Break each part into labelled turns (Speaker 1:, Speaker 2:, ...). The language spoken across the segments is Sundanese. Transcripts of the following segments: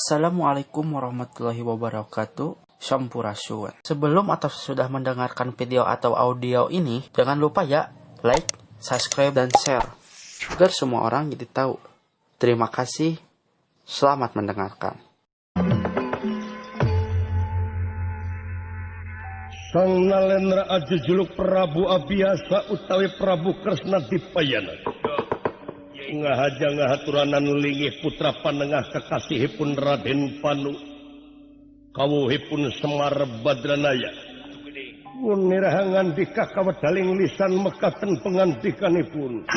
Speaker 1: Assalamualaikum warahmatullahi wabarakatuh. Sampurasun. Sebelum atau sesudah mendengarkan video atau audio ini, jangan lupa ya, like, subscribe, dan share, agar semua orang jadi tahu. Terima kasih. Selamat mendengarkan.
Speaker 2: Sang Nalendra ajujuluk Prabu Abiyasa utawi Prabu Kresna Dipayana. Ngahaja ngahaturanan linggih putra panengah kekasihipun Raden Panu, kawuhipun Semar Badranaya. Nirahangan dika kawedaling lisan mekaten pengandikanipun.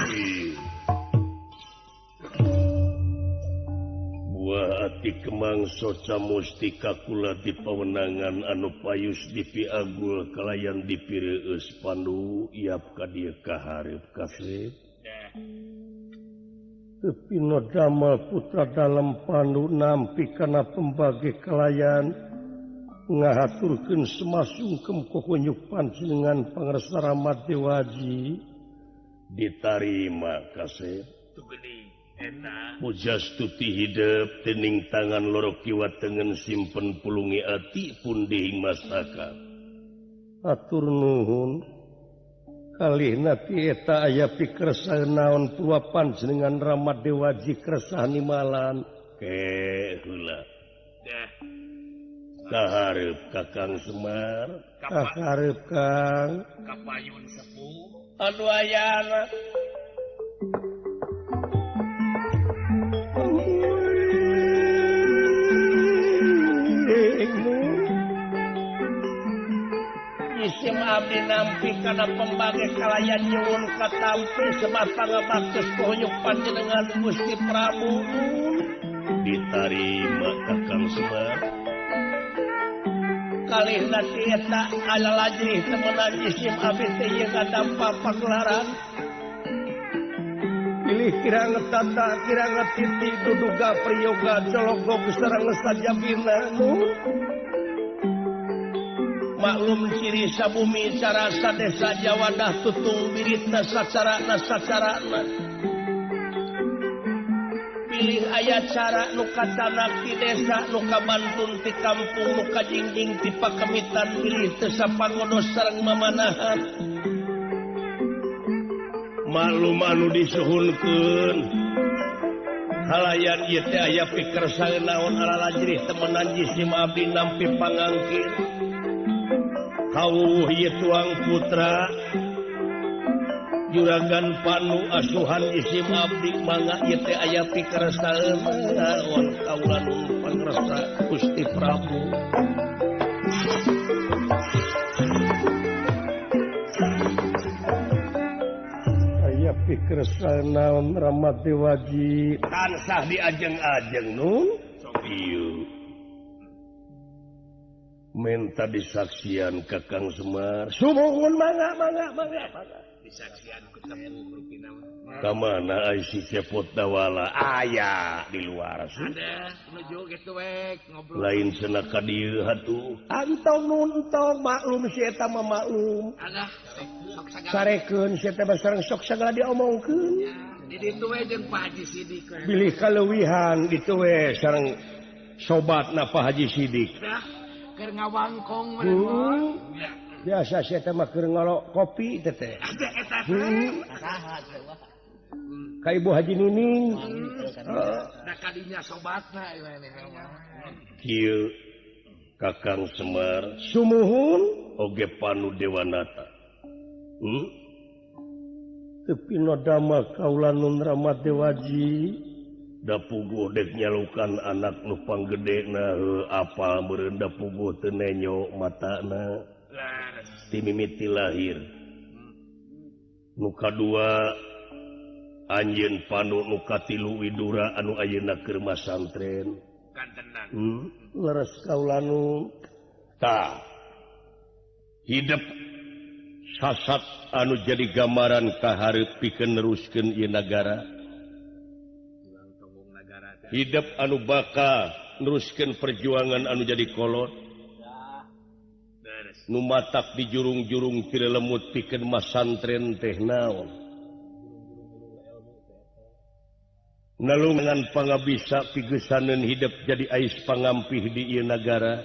Speaker 2: Buah ati kemang soca mustika kula di pawenangan anu payus dipi agul kalayan dipireus Pandu iap kadia kaharep kasih. Tepino damal putra dalam Pandu nampi kana pembagi kalayan ngahaturkeun semasungkem kokunyuk panjenengan pangresa Rama Dewaji ditarima kasih. Pujastuti hidup tening tangan loro kiwa tengen simpen pulungi ati pun dihing masaka. Atur nuhun. Kalihna ti eta aya pikersa naon purwa panjenengan Rama Dewaji kersah nimalan. Heula. Kaharep Kakang Semar, kaharep Kang.
Speaker 3: Kapayun sepuh.
Speaker 2: Anu ayana.
Speaker 3: Isim abdi nampi kana pembagi kalayan nyuwun katampi sebab pangabaktis kuhunyuk panjenengan Gusti Prabu.
Speaker 2: Ditarima Kakang Semar.
Speaker 3: Kalihna tieta ala lajrih temenan isim abdi teh kadampa pagelaran.
Speaker 2: Pilih kirang tata kirang titi duduga priyoga cologog sareng sajabina.
Speaker 3: Maklum ciri sabumi cara sadesa jawadah tutung biritna sacarana. Pilih ayat cara nu katanak di desa nu kabantun ti kampung nu kajingjing ti pakemitan pilih teu sapagodos sareng mamanahan.
Speaker 2: Maklum anu disuhunkeun halayan ieu teh aya pikersaeun naon ala lajrih temenan jisim abdi nampi pangangkin. Kawuh ieu tuang putra juragan Panu asuhan isim abdi mangga ieu teh aya pikersaeun naon kaulan pangresa Gusti Prabu. Aya pikersaeun naon Rama Dewaji tansah diajeng-ajeng nun. Ieu minta disaksian Kakang Semar. Sumuhun mangga.
Speaker 3: Disaksian ketemu rupina.
Speaker 2: Kamana ai si cepot dawala aya di luar.
Speaker 3: Ada nuju kitu we ngobrol.
Speaker 2: Lain cenah ka dieu hatuh. Antong nuntong maklum si eta mah maklum.
Speaker 3: Ada sok sagala.
Speaker 2: Sarekeun si eta sareng sok sagala diomongkeun.
Speaker 3: Di ditu we jeung Pak Haji Sidik.
Speaker 2: Bilih kaleuwihan ditu we sareng sobatna Pak Haji Sidik.
Speaker 3: Keur ngawangkong mah.
Speaker 2: Biasa si eta mah keur ngolok kopi teh teh.
Speaker 3: Ada eta
Speaker 2: Ka Ibu Haji Nining.
Speaker 3: da kadinya sobatna
Speaker 2: Kieu Kakang Semar sumuhun oge Panu Dewanata. Tepino dama kaulanun Rama Dewaji da puguh dek nyalukan anak nu panggedena apal meureun da puguh teu nenyo matana ti mimiti lahir. Nu kadua anjeun Panu nu katilu Widura anu ayeuna keur masantren.
Speaker 3: kantenan.
Speaker 2: Leres kaulanu tah hidup sasat anu jadi gambaran kaharep pikeun neruskeun ieu nagara. Hidup anu bakal neruskeun perjuangan anu jadi kolot. Nu matak di jurung-jurung teu lemut pikeun masantren teh naon. nalungan pangabisa pigesaneun hidup jadi ais pangampih di ieu negara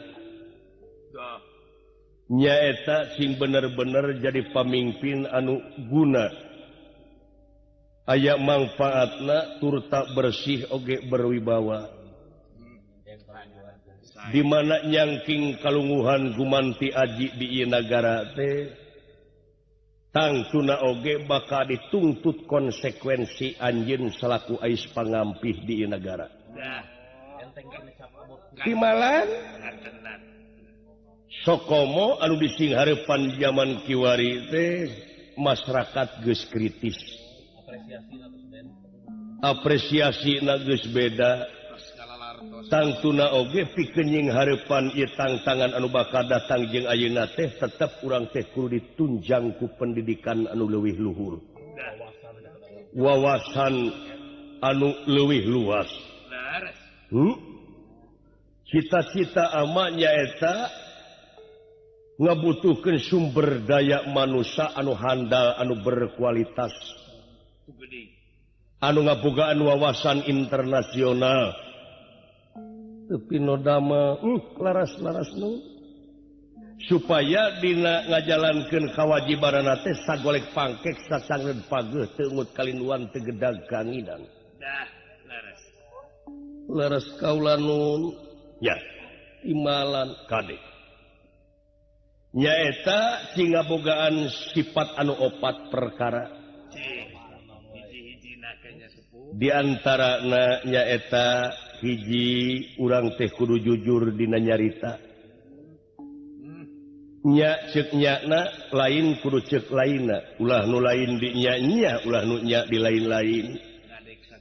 Speaker 2: nyaeta sing bener-bener jadi pamimpin anu guna aya manfaatna turta bersih oge berwibawa di mana nyangking kalunguhan gumanti aji di ieu negara teh tangtuna oge bakal dituntut konsekuensi anjeun selaku ais pangampih di ieu negara. Timalan Sokomo anu disingharepan zaman kiwari teh masyarakat geus kritis. Apresiasina geus beda. Tangtuna oge pikeun nying hareupan ieu tantangan anu bakal datang jeung ayeuna teh tetep urang teh kudu ditunjang ku pendidikan anu leuwih luhur. Wawasan anu leuwih luas. Cita-cita ama nyaeta ngabutuhkeun sumber daya manusia anu handal anu berkualitas. Anu ngabogaan wawasan internasional. Tapi nodama laras-laras nu supaya dina ngajalankeun kawajibanna teh sagolek pangkek sasangreud pageuh teu ngut kalinduan teu gedag kangidan. Laras kaula nun ya imalan kadek nyaeta sing ngabogaan sifat anu opat perkara di antarana nyaeta hiji urang teh kudu jujur dina nyarita nya ceuk nyana lain kudu ceuk lainna ulah nu lain di nya ulah nu nya di lain-lain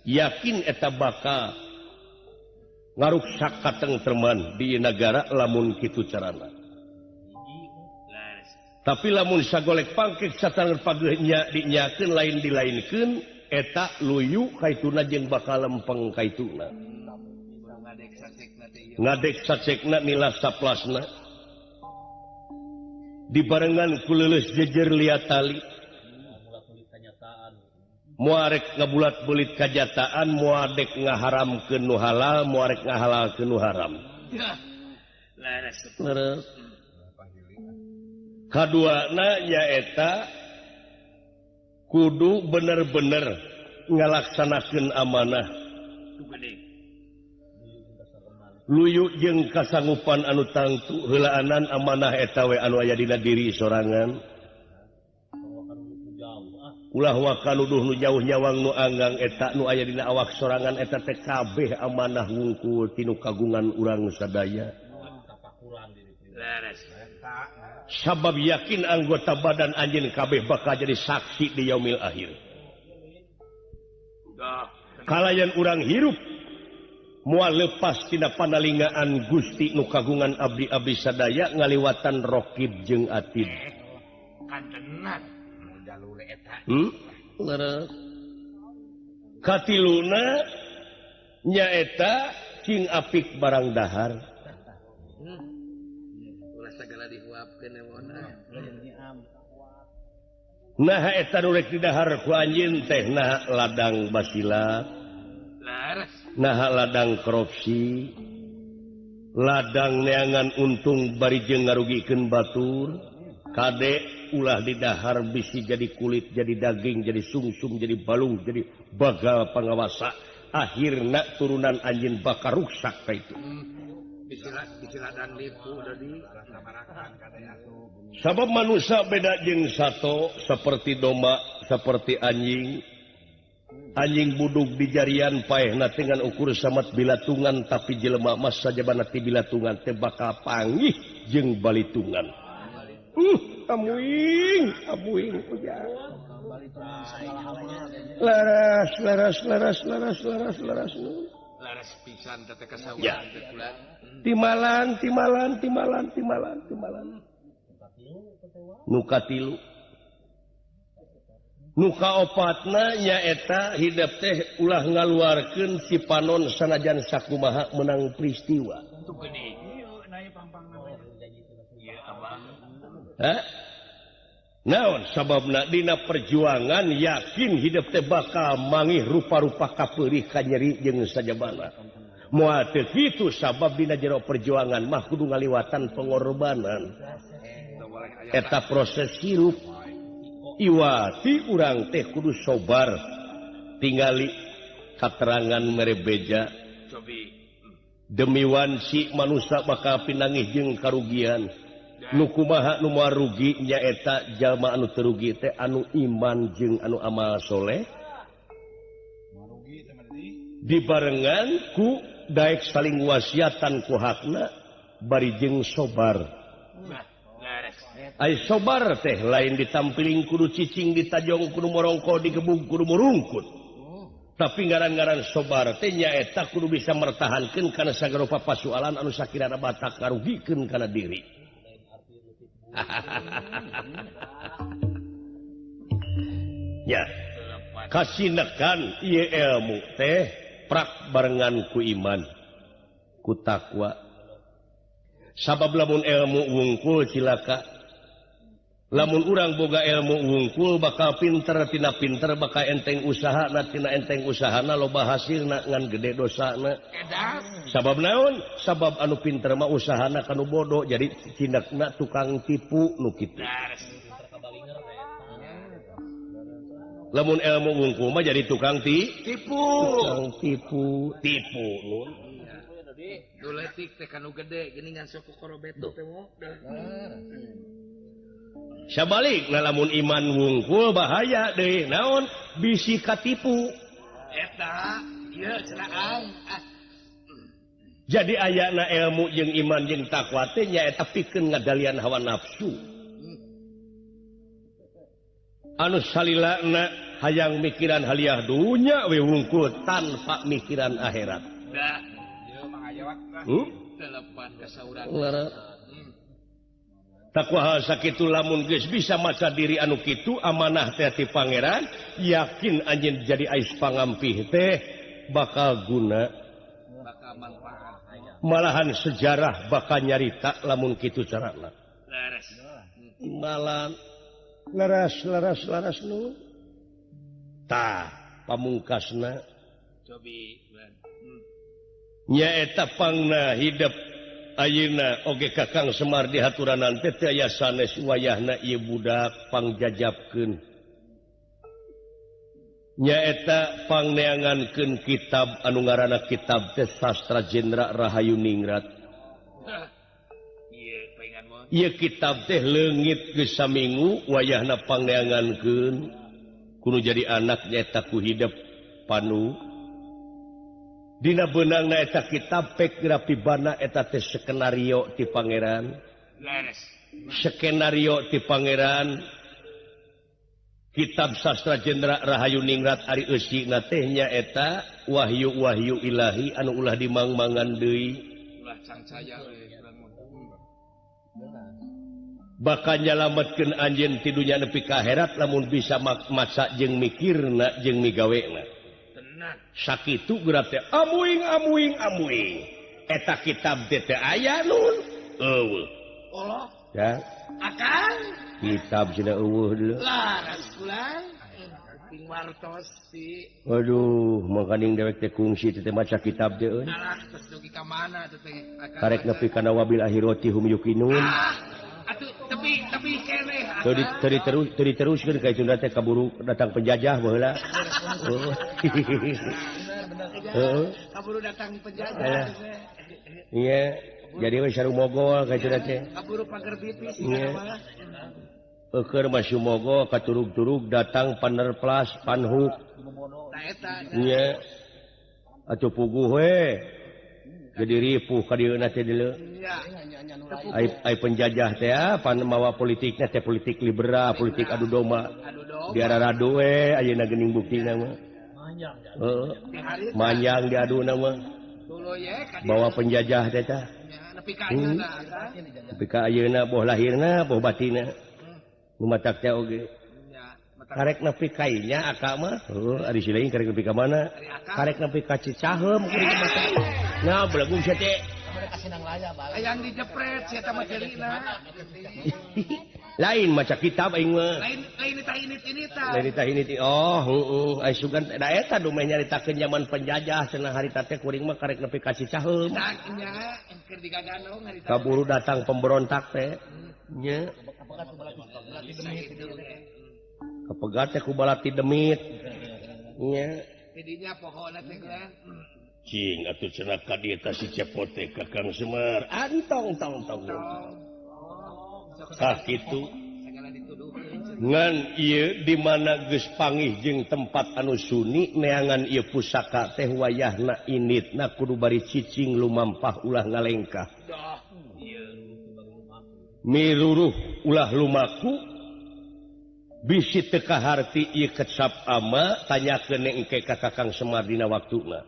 Speaker 2: yakin eta bakal ngaruksak katengtreman di negara lamun kitu carana tapi lamun sagolek pangkek satangeur pageuh nya dinyakeun lain dilainkeun eta luyu kaituna jeung bakal lempeng kaituna ngadek sacekna nila saplasna dibarengan ku leuleus jejer liatali muarek ngabulat belit kajataan muadek ngaharamkeun nu halal muarek ngahalalkeun nu haram leres kaduana nyaeta kudu bener-bener ngalaksanakeun amanah luyu jeung kasanggupan anu tangtu heulaanan amanah eta we anu aya dina diri sorangan ulah wakan nuduh nu jauh nyawang nu anggang eta nu aya dina awak sorangan eta teh kabeh amanah ngungkul tinu kagungan urang sadaya sabab yakin anggota badan anjeun kabeh bakal jadi saksi di yaumil akhir kalayan urang hirup moal lepas tina panalingaan Gusti nu kagungan abdi-abdi sadaya ngaliwatan Rokib jeung Atid kantenan jalur eta leres katiluna nyaeta cing apik barang dahar ulah sagala dihuapkeun emona nah eta nu rek didahar ku anjeun teh nah ladang basila laras nah ladang korupsi ladang neangan untung bari jeung ngarugikeun batur kade ulah didahar bisi jadi kulit jadi daging jadi sungsum jadi balung jadi bagal pangawasa akhirna turunan anjeun bakal rusak ka itu bisi ladang lipu dari sabab manusia beda jeung sato seperti domba seperti anjing anjing budug di jarian paehna dengan ukur samat bilatungan tapi jelema mas sajabana ti bilatungan teh bakal panggih jeung balitungan amuing ujang laras pisan teh kasawan timalan nu katilu nu kaopatna nyaeta hidup teh ulah ngaluarkeun si panon sanajan sakumaha menang peristiwa naon sababna dina perjuangan yakin hidup teh bakal mangih rupa-rupa kapeurih ka nyeri jeung sajabana. Moal teu kitu sabab dina jero perjuangan mah kudu ngaliwatan pengorbanan. Eta proses hirup iwati urang teh kudu sobar tingali katerangan merebeja demi wansi manusia bakal pinangih jeung karugian. Nu kumaha nu moal rugi nyaeta jalma anu teu rugi teh anu iman jeung anu amal soleh dibarengan ku daek saling wasiatan ku hakna bari jeung sobar. Ai sobar teh lain ditampiling kudu cicing ditajong kudu morongko digebug kudu murungkut. Tapi ngaran-ngaran sobar teh nyaeta kudu bisa mertahankeun kana sagala papasoalan anu sakirana batak karugikeun kana diri. Ya, kasinekan ieu ilmu teh prak barengan ku iman, ku takwa. Sabab lamun ilmu wungkul cilaka. Lamun urang boga ilmu wungkul bakal pinter tina pinter bakal enteng usahana tina enteng usahana loba hasilna ngan gede dosana. Sabab naon? Sabab anu pinter mah usahana kanu bodoh jadi tindakna tukang tipu nu kitu. Lamun ilmu wungkul mah jadi tukang tipu. Tukang tipu nun.
Speaker 3: Duletik teh kanu gede geuningan sok korobeto teh moh.
Speaker 2: Sabalik lamun iman wungkul bahaya deui naon bisi katipu
Speaker 3: Eta ieu cenah
Speaker 2: jadi ayana ilmu jeung iman jeung takwa teh nyaeta pikeun ngadalian hawa nafsu anu salilana hayang mikiran haliah dunya we wungkul tanpa mikiran akhirat
Speaker 3: da ieu mah ayawat telepan ka saurang
Speaker 2: takwa hal sakitu lamun geus bisa maca diri anu kitu amanah teh ti pangeran yakin anjeun jadi ais pangampih teh bakal guna
Speaker 3: bakal manfaat
Speaker 2: malahan sejarah bakal nyarita lamun kitu carana
Speaker 3: leres
Speaker 2: imbalan laras nu tah pamungkasna
Speaker 3: cobi
Speaker 2: nyaeta pangna hidup ayeuna oge Kakang Semar dihaturanan teh teu aya sanes wayahna ieu budak pangjajabkeun nyaeta pangneangankeun kitab anu ngaranna kitab teh Sastra Jendra Rahayu Ningrat. Ieu kitab teh leungit geus saminggu wayahna pangneangankeun kudu jadi anak nyaeta ku hidup panu dina beunangna eta kitab pegrapibana eta teh skenario ti pangeran. Skenario ti pangeran kitab Sastra Jendra Rahayu Ningrat ari eusina teh nyaeta wahyu-wahyu ilahi anu ulah dimangmangan deui.
Speaker 3: Ulah cangcaya
Speaker 2: bakal nyalametkeun anjeun ti dunya nepi ka akhirat lamun bisa maca jeung mikirna jeung migawena. Sakitu geura teh amuing eta kitab teh aya nun eueuh
Speaker 3: Allah
Speaker 2: ya
Speaker 3: akang
Speaker 2: kitab cenah eueuh deuleu
Speaker 3: laras ulang ping wartos si
Speaker 2: aduh mangkaning dewek teh kungsi teh maca kitab teh euy
Speaker 3: alah tos dugi ka mana teh
Speaker 2: karek nepi kana wabil akhirati hum yuqinun
Speaker 3: atuh tapi keneh
Speaker 2: teu diteruskeun ka itu teh kaburu datang penjajah baheula
Speaker 3: kaburu datang penjajah
Speaker 2: iya jadi we saru mogol ka itu teh
Speaker 3: kaburu pager bipis
Speaker 2: iya keur masih mogol katurug-turug datang panerplas panhuk
Speaker 3: ta eta
Speaker 2: iya atuh puguh we jadi ripuh ka dieuna teh deuleu ai penjajah teh pan mawa politiknya teh politik liberal politik adu domba biara radu we ayeuna geuning buktina mah manjang diaduna mah bawa penjajah teh tah nepi ka ayeuna boh lahirna boh batina nu matak teh oge karek nepi ka inya aka mah ari sileing karek nepi ka mana karek nepi ka Cicaheum kudu matak nah belagu teh
Speaker 3: ayang dijepret si eta mah jelina
Speaker 2: lain maca kitab aing mah
Speaker 3: lain ini
Speaker 2: ai sugan da eta dumeh nyaritakeun zaman penjajah cenah harita teh kuring mah karek nepi ka Cicaheum
Speaker 3: nya keur digaganong harita
Speaker 2: kaburu datang pemberontak teh nya kepegat teh ku balati demit nya
Speaker 3: jadinya pohonna teh kan
Speaker 2: cing atuh cenah ka dieu teh si Cepot teh Kakang Semar antong tong sakitu ngan ieu di mana geus panggih jeung tempat anu suni neangan ieu pusaka teh wayahna initna kudu bari cicing lumampah ulah ngalengkah miruruh ulah lumaku bisi teu kaharti ieu kecap ama tanyakeun engke ka Kakang Semar dina waktuna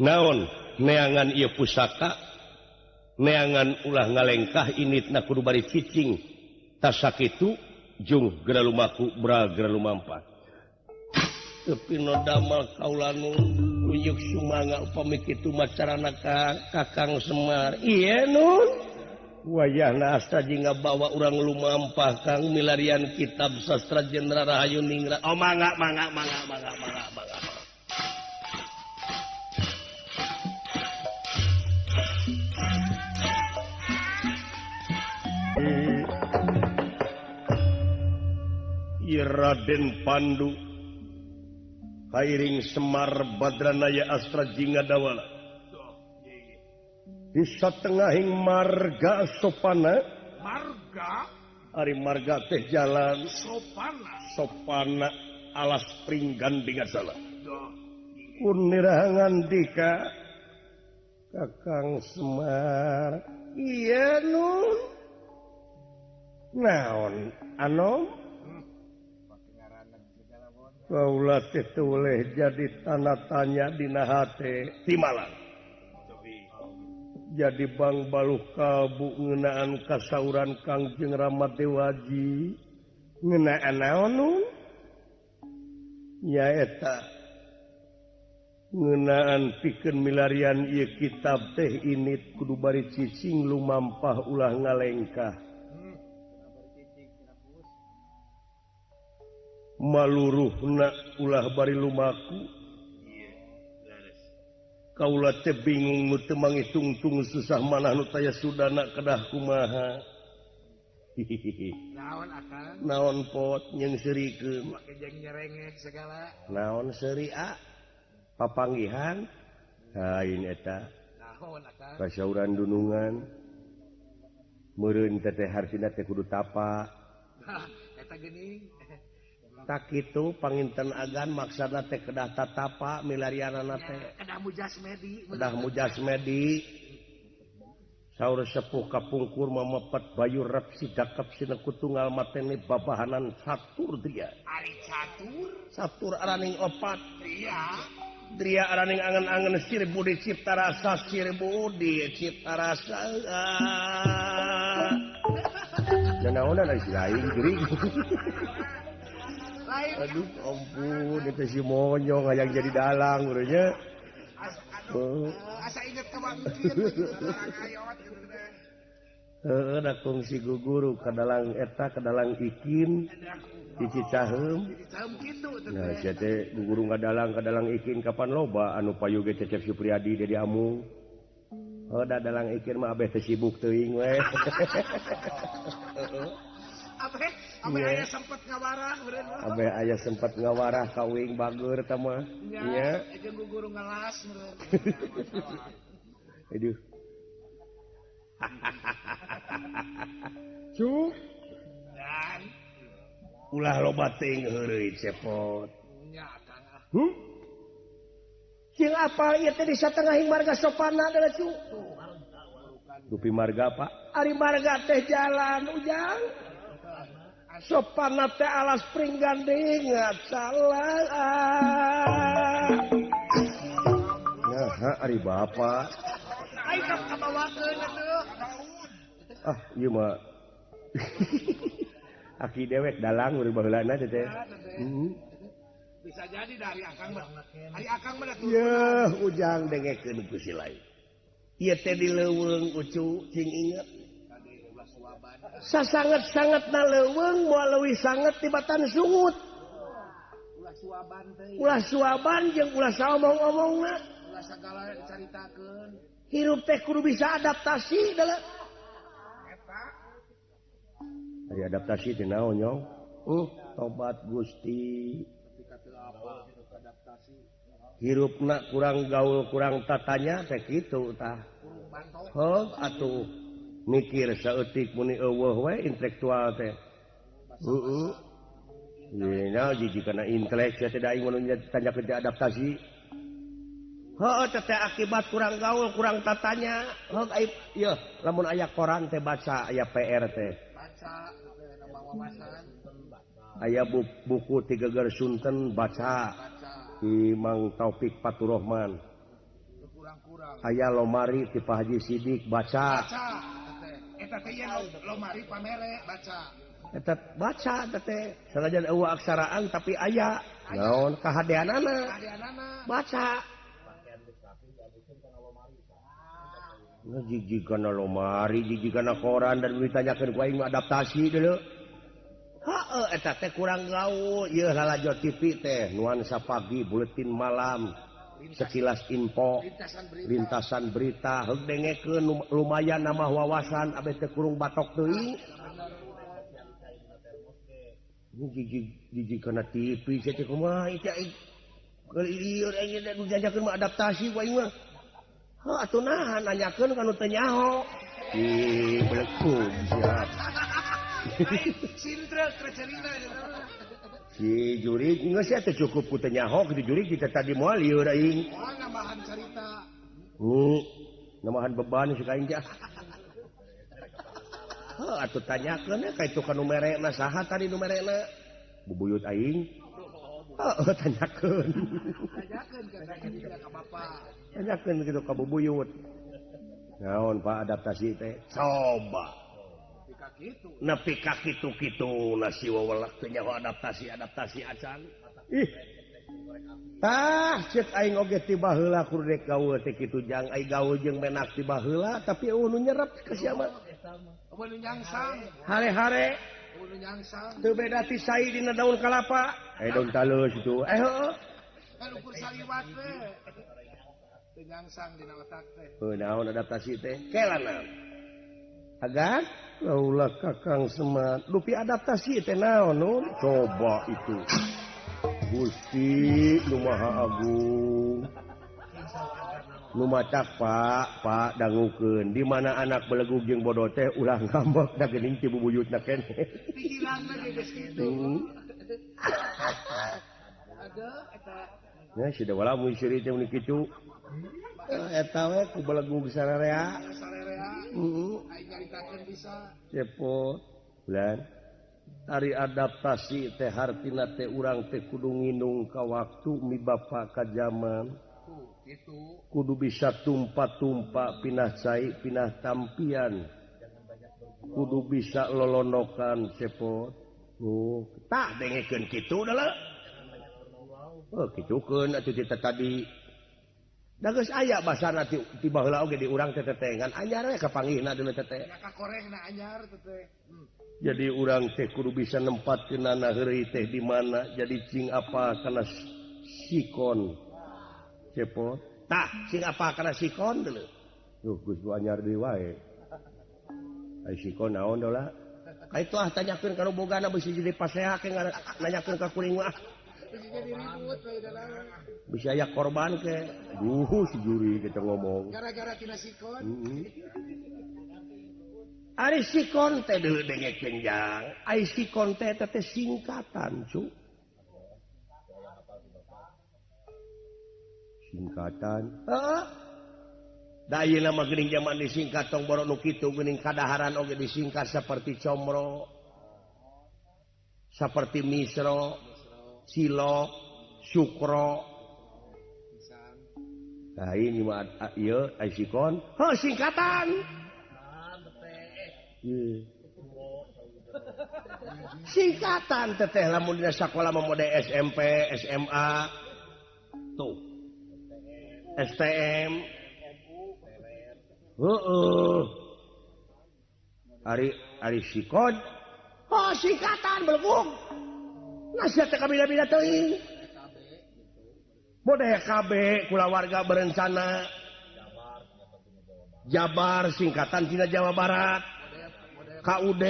Speaker 2: naon neangan ieu pusaka neangan ulah ngalengkah initna kudu bari cicing tas sakitu jung geura lumaku bra geura lumampah tapi no damel kaulanu uyuk sumanga upami kitu macarana ka Kakang Semar ieu nun wayahna astaji ngabawa urang lumampah kang milarian kitab sastra Jenderal Rahayu Ningrat oh mangga Raden Pandu Kairing Semar Badranaya Astra Jingga Dawala di satengahing marga sopana ari marga teh jalan sopana alas pringgan dingasala kunirahangan dika Kakang Semar iya nun naon anom kaula teh tuleh jadi tanda tanya dina hate timalang jadi bang baluh kalbu ngeunaan kasauran Kangjeng Ramadewaji ngeunaan naon nun nyaeta ngeunaan pikeun milarian ieu kitab teh init kudu bari cicing lumampah ulah ngalengkah maluruhna ulah bari lumaku kaula teh bingung nu teu mangitung-tung susah manah nu taya sudana kedah kumaha
Speaker 3: naon akang
Speaker 2: naon pot nyeung seurikeun
Speaker 3: make jeung nyerengeh segala
Speaker 2: naon seuri papanggihan hain eta
Speaker 3: naon akang
Speaker 2: kasauran dunungan meureun teteh hartina teh kudu tapa
Speaker 3: eta geuning
Speaker 2: tak kitu panginten agan maksana teh kedah tatapa milarianana teh kedah mujasmedi saur sepuh kapungkur mamepet bayu rep sidakep sineku tunggal mateni babahanan satur dia
Speaker 3: ari
Speaker 2: satur araning opat Dria araning angen-angen sirbu dicipta rasa janaonan ari lain geuring aduh ampun itu si monyong yang jadi dalang urangnya
Speaker 3: asa inget ka bangkit
Speaker 2: da kongsi guguru ka dalang eta ka dalang ikin di Cicaheum
Speaker 3: kitu
Speaker 2: nah sia teh guguru ka dalang ikin kapan loba anu payu ge Cecep Supriyadi Dedi Amung da dalang ikin mah abeh teh sibuk teuing we
Speaker 3: Abeh aya sempet ngawarah beureun mah.
Speaker 2: Abeh aya sempet ngawarah ka wing bageur tah mah. Nya.
Speaker 3: Jeung guguru ngalas beureun.
Speaker 2: Aduh. Cuk.
Speaker 3: Dan
Speaker 2: ulah loba teuing heureuy Cepot.
Speaker 3: Nya Kang.
Speaker 2: Cing apa ieu teh di satengahing marga sopana adalah Cuk. Dupi marga Pak. Ari marga teh jalan ujang. Sopana teh alas pringgan ingat salah nah ari bapak
Speaker 3: ai kabawakeun atuh
Speaker 2: ieu mah aki dewek dalang urang baheulana teh
Speaker 3: bisa jadi dari akang mah ari akang mah
Speaker 2: yeuh ujang dengekeun ku si lain ieu teh di leuweung ucu cing inget sasangat-sangat naleuweung moal leuwih sanget tibatan sungut ulah suaban jeung ulah saomong-omongna ulah sagala dicaritakeun hirup teh kudu bisa adaptasi dalam eta ari adaptasi teh naon nyong tobat Gusti hirupna kurang gaul kurang tatanya teh kitu tah heuh atuh mikir saeutik muni eueuh we intelektual teh heeh nah jiji kana intelek teh da aing mun tanya kerja adaptasi heuh teh akibat kurang gaul kurang tatanya heuh ieu lamun aya koran teh baca aya PR teh baca nambah wawasan aya buku Ti Geger Sunten baca di Mang Taufik Faturrahman aya lomari ti Pak Haji Sidik baca eta teh lomari pamere baca eta baca teh sanajan eueuh aksaraan tapi aya naon kahadeanana baca jiji kana lomari jiji kana koran dan ditanyakeun ku aing adaptasi deuleu heeh eta teh kurang gaul ieu lalajo TV teh nuansa pagi buletin malam sekilas info lintasan berita heug dengekeun lumayan nambah wawasan abis teh kurung batok teuing jiji kana TV teh kumaha ieu ieu ieu diajakeun mah adaptasi ku aing mah heuh atuh nahan nanyakeun kanu teu nyaho ih belekung siap Sindra kercerina si jurig geus atuh cukup ku teu nyaho kitu jurig kita tadi moal ieu da aing moal nambahan carita nambahan beban si ka aing teh heuh atuh tanyakeun ka itu kanu merekna saha tadi nu merekna bubuyut aing heuh tanyakeun ka bapak tanyakeun kitu ka bubuyut naon Pak adaptasi teh coba nepi ka kitu-kitu nasi wawelak teu nyaho adaptasi acan ih tah ceuk aing oge ti baheula kudu rek gaul teh kitu jang aing gaul jeung menak ti baheula tapi nu nyerep ka sia mah nu nyangsang hare-hare nu nyangsang teu beda ti sai dina daun kalapa daun taleus itu heueuh kan ukur saliwat we teu nyangsang dina otak teh naon adaptasi teh kelana agan laulah Kakang Semar dupi adaptasi teh naon nun coba itu Gusti Nu Maha Agung nu macak Pak dangukeun di mana anak belegug jeung bodoh teh ulah ngambek da geuning ti bubuyutna keneh pikiranna ge geus kitu ada eta nya si da wala mun siri teh mun kitu eta we ku belegug sararea aing nyaritakeun bisa cepot bulan ari adaptasi teh hartina teh urang teh kudu ngindung ka waktu mibapa ka zaman kitu kudu bisa tumpa-tumpa pinah cai pinah tampian kudu bisa lolonokan cepot tah dengekeun kitu da kitukeun atuh kita tadi da geus aya basana ti baheula oge di urang teh tetengan anyar we kapanggihna deuleu teh ka korehna anyar teh jadi urang teh kudu bisa nempatkeunana heureuy teh di mana jadi cing apa kana sikon cepot tah cing apa kana sikon deuleu geus anyar deui wae ai sikon naon dola ai tuah tanyakeun kana bogana beusi jadi paseha ke nanyakeun ka kuring mah bisa aya korban ke si juri kita ngomong gara-gara tina sikon ari sikon teh deuleu dengekeun jang ai sikon teh teh singkatan cu singkatan da ayeuna mah geuning zaman disingkat tong boro nu kitu geuning kadaharan oge disingkat seperti comro seperti misro silo sukro nah ini mah ieu ai sikon singkatan singkatan teteh lamun dina sakola mah mode SMP SMA tuh STM Ari sikon. Oh, singkatan belum. Nasihat teh kabina-bina teuing. Bodeh KB kula warga berencana. Jabar singkatan tina Jawa Barat. KUD.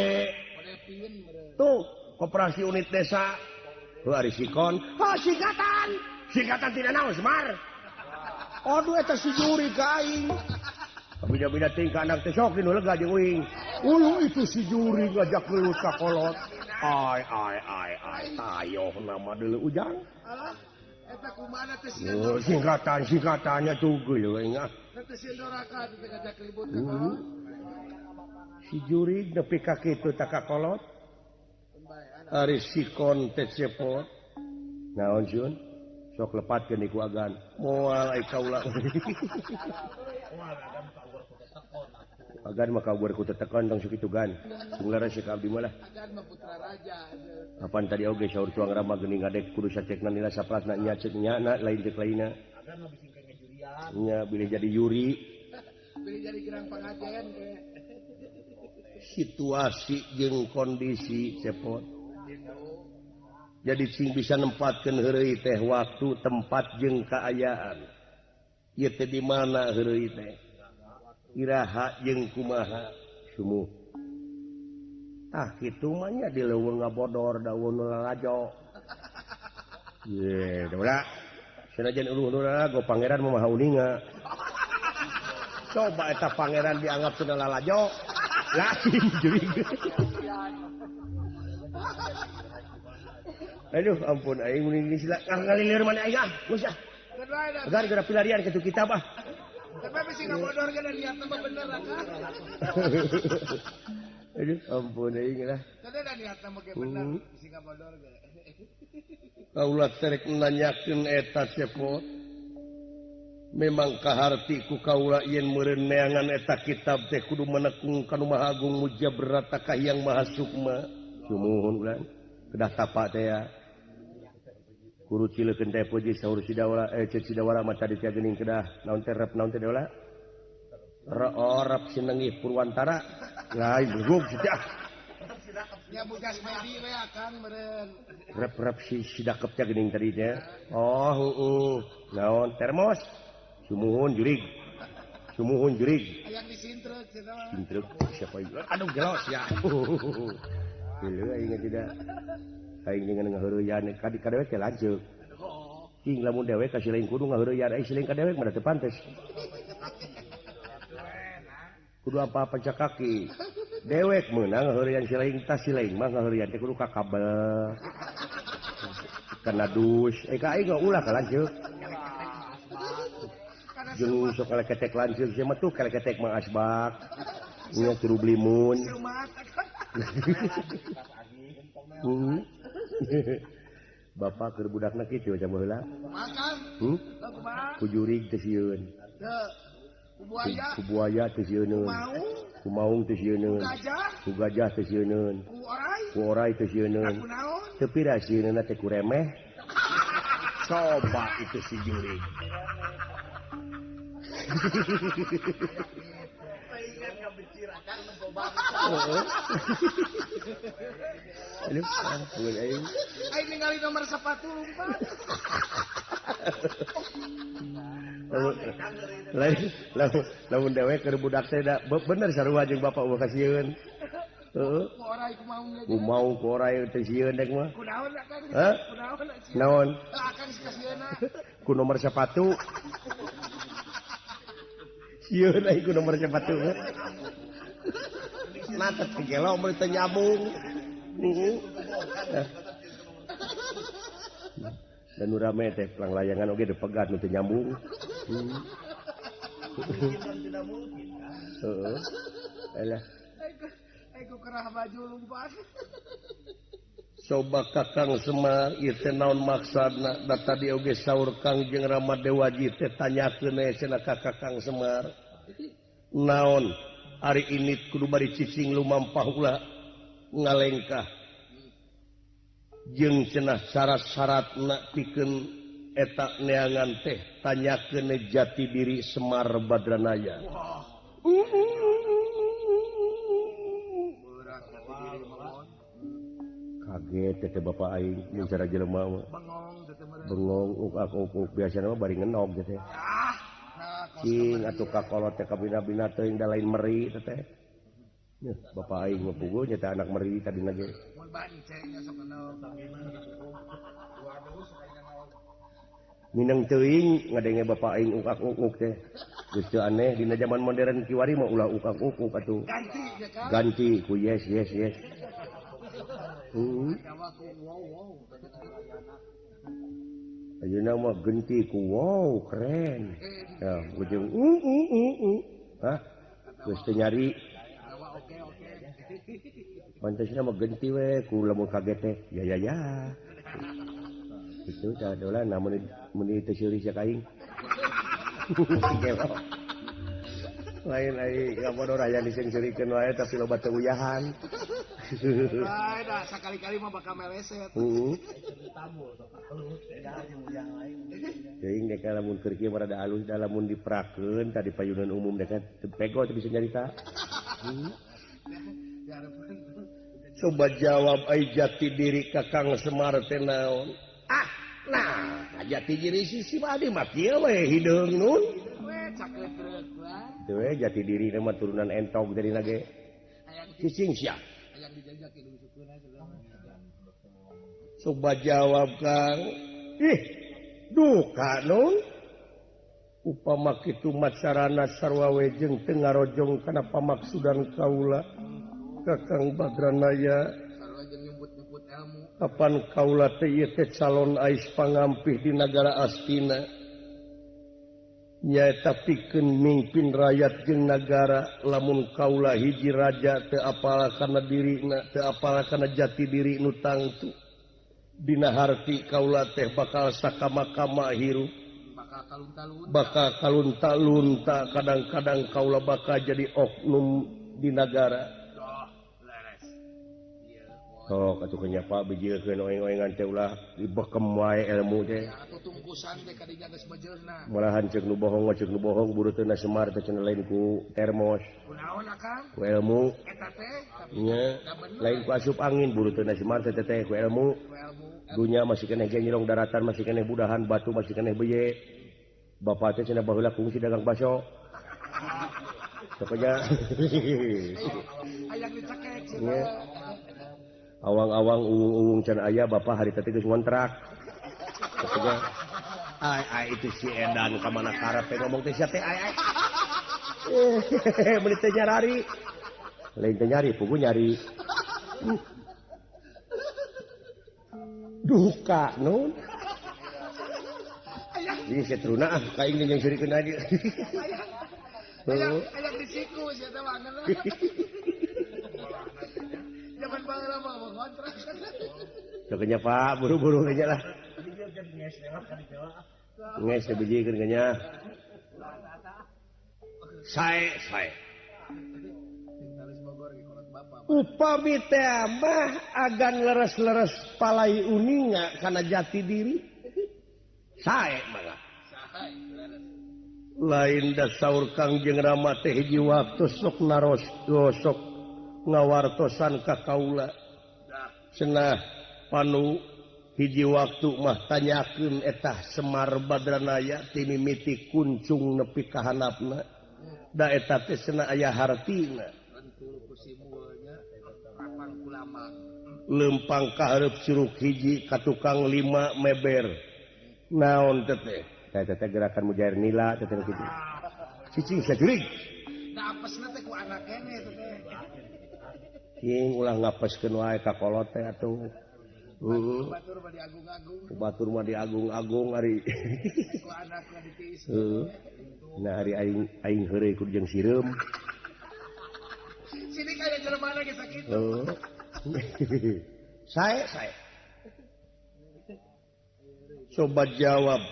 Speaker 2: Tuh, Koperasi Unit Desa. Ari sikon. Oh, singkatan. Singkatan tina naon, Semar? Aduh, eta si juri ka aing. Bida-bida tingkah anak teh sok dinu lega jeung uing. Itu si juri ngajak gelut ka kolot. Ai tayoh nama deuleu ujang.
Speaker 3: Alah, eta kumaha teh
Speaker 2: Singkatannya tuh geuleuh ingat.
Speaker 3: teh si Doraka teh ngajak ribut.
Speaker 2: Si juri nepi ka kitu tak ka kolot. Ari sikon teh cepot. Naon Jun? Sok lepatkeun iku agan. Moal ai kaula. Agan mah kaugeur ku tetekon tong sakitu gan. Sunglara si abdi mah lah.
Speaker 3: Agan mah putra raja.
Speaker 2: Apaan tadi oge saur cuang rama geuning ngadek kudu sacekna nila sapratna nya cek nya na lain cek lainna.
Speaker 3: Agan mah bising kenge jurian.
Speaker 2: Nya bilih jadi yuri.
Speaker 3: Bilih jadi gerang pangajen ke.
Speaker 2: Situasi jeung kondisi cepot. Jadi sing bisa nempatkeun heureuy teh waktu, tempat jeung kaayaan. Ieu teh di mana heureuy teh? Iraha jeung kumaha sumuh. Kitu mah nya di leuweung ngabodor daun lalajo. Ye, da. Sanajan uluh go pangeran mah uninga. Coba eta pangeran dianggap cenah lalajo. Lain jurig. Aduh ampun aing mun ini sila ngalilir mana aing ah. Geus ah. Gara-gara pilarian kitu kitab ah.
Speaker 3: Tapi bisi ngabodor ge dan niatna mah bener kan.
Speaker 2: Aduh ampun aing lah.
Speaker 3: Tadi dan niatna mah ge bener bisi ngabodor ge.
Speaker 2: Kaula terek nanyakeun eta cepot. Memang kaharti ku kaula yen meureun neangan eta kitab teh kudu menekung kanu Maha Agung Mujabrata Kahiyang Maha Sukma. Sumuhun ulang. Kedah tapak teh ya. Kuru cileukeun teh puji saur Sidawara cek Sidawara mah tadi teh geuning kedah naon teh deula? Rep sinengih Purwantara. Lain belum sudah.
Speaker 3: Ya bujas medi we akan meureun.
Speaker 2: Rep si sidakep teh geuning tadi teh. Oh, heeh. Naon termos? Sumuhun jurig.
Speaker 3: Yang disintrek cenah mah.
Speaker 2: Sintrek siapa itu? Aduh gelos ya. Gila aing tidak. Aing dengan ngaheureuyan ka dewek teh lanceuk. Cing lamun dewek ka sileung kudu ngaheureuyan aing sileung ka dewek mah teu pantes. Kudu apa-apa cak kaki. Dewek meunang ngaheureuyan sileung tas sileung mah ngaheureuyan teh kudu ka kabel. Kana dus. Ka aing ulah ka lanceuk. Jeung sok kaleketek lanceuk sia mah tuh kaleketek mah asbak. Nya suruh blimun. Bapak keur budakna kitu ca baheula.
Speaker 3: Makan. Kumaha?
Speaker 2: Ku jurig teh sieun.
Speaker 3: Ku
Speaker 2: buaya teh sieun. Ku maung teh sieun. Ku gajah teh sieun. Ku orai teh sieun. Teu pira sieunna teh ku remeh. Coba itu si jurig.
Speaker 3: Aing ningali nomor sepatu lumpat.
Speaker 2: Lamun dewek keur budak teh da bener sarua jeung bapak ulah kasieun. Heeh. Ku mau ku orai teh sieun dek mah.
Speaker 3: Kunaon kan?
Speaker 2: Naon?
Speaker 3: Akan kasieuna.
Speaker 2: Ku nomor sepatu. Sieun aing ku nomor sepatu. Natet kegelo meureun teu nyambung. Dan nu rame teh pelang layangan oge dipegat nu teu nyambung. Heeh. Alah.
Speaker 3: Aku kerah baju lumpat.
Speaker 2: Coba Kakang Semar ieu teh naon maksudna? Da tadi oge saur Kang jeung Rama Dewaji teh tanyakeun cenah ka Kakang Semar. Naon? Ari ini kudu bari cicing lumampah ulah ngalengkah. Jeung cenah syarat-syaratna pikeun eta neangan teh tanyakeun jati diri Semar Badranaya. teh bapak aing mun cara jelema mah bengong uk biasana mah bari ngenog teh cing atuh kakolot teh kabina-bina teuing da lain meri teh bapak aing mah puguh nya teh anak meri tadina ge minang teuing ngadenge bapak aing uk teh geus teu aneh dina zaman modern kiwari mah ulah uk atuh ganti ku yes ayeuna mah genti ku wow keren ya ujung hah geus teu nyari pantesna mah genti we ku lamun kaget teh ya itu dah dolan namun mun teu seuri sia kaing lain ngabodor aya disengseurikeun wae tapi loba teu uyahan
Speaker 3: dah sakali-kali mah bakal meleset
Speaker 2: teuing dek lamun keur kieu rada alus da lamun diprakeun tadi payunan umum dek pego teh bisa nyarita coba jawab ai jati diri Kakang Semar teh naon jati diri sisi mah mah kieu we hideung nun teu we jati diri mah turunan entog dari nage cicing sia coba jawab Kang duka nun upama kitu macarana sarwa wejeng teu ngarojong kana pamaksudan kaula Kakang Badranaya kapan kaula teh ieu teh calon ais pangampih di nagara Astina nyaeta pikeun mingpin rakyat jeung nagara lamun kaula hiji raja teu apal kana dirina teu apal kana jati diri nu tangtu dina harti kaula teh bakal sakama-kama hirup bakal kalunta-lunta kadang-kadang kaula bakal jadi oknum di negara sok atuh kenyapa bijiekeun oeng-oengan teh ulah dibekem wae ilmu teh
Speaker 3: atuh tungkusan teh kadinya geus bejeurna
Speaker 2: malahan ceuk nu bohong buru teu na Semar teh cenah lain ku termos
Speaker 3: kunaon akang
Speaker 2: ku ilmu
Speaker 3: eta teh
Speaker 2: nya lain ku asup angin buru teu na Semar teh ku ilmu dunya masih keneh ge nyirong daratan masih keneh budahan batu masih keneh beye bapak teh cenah baheula kungsi dagang baso pokoknya
Speaker 3: aya dicekek
Speaker 2: awang-awang ungung can aya bapak hari teh geus ngontrak pokoknya ai itu si edan ka mana karep teh ngomong teh sia teh ai meuni teh nyarari lain teh nyari puguh nyari duka nun ini setruna kaing jeung surikeun aja
Speaker 3: aya disiku sia teh mah zaman baheula mah ngontrak
Speaker 2: Pokoknya Pak buru-buru aja lah nges teh bijikeun nya sae upami teh mah agan leres-leres palai uninga kana jati diri sae mangga lain da saur Kangjeng Rama teh hiji waktu sok naros sok ngawartosan ka kaula cenah panu hiji waktu mah tanyakeun etah Semar Badranaya ti mimiti kuncung nepi ka handapna da eta teh cenah aya hartina lempang ka hareup curug hiji ka tukang 5 meber naon teh teh gerakan mujair nila teh kitu cicing sajurig
Speaker 3: da apesna teh ku anak keneh teh
Speaker 2: cing ulah ngapeskeun wae ka kolot teh atuh batur mah diagung-agung ari
Speaker 3: ku anakna ditiis
Speaker 2: nah hari aing heureuy ku jeung sireum
Speaker 3: sini kaya jelema lagi sakitu
Speaker 2: sae coba jawab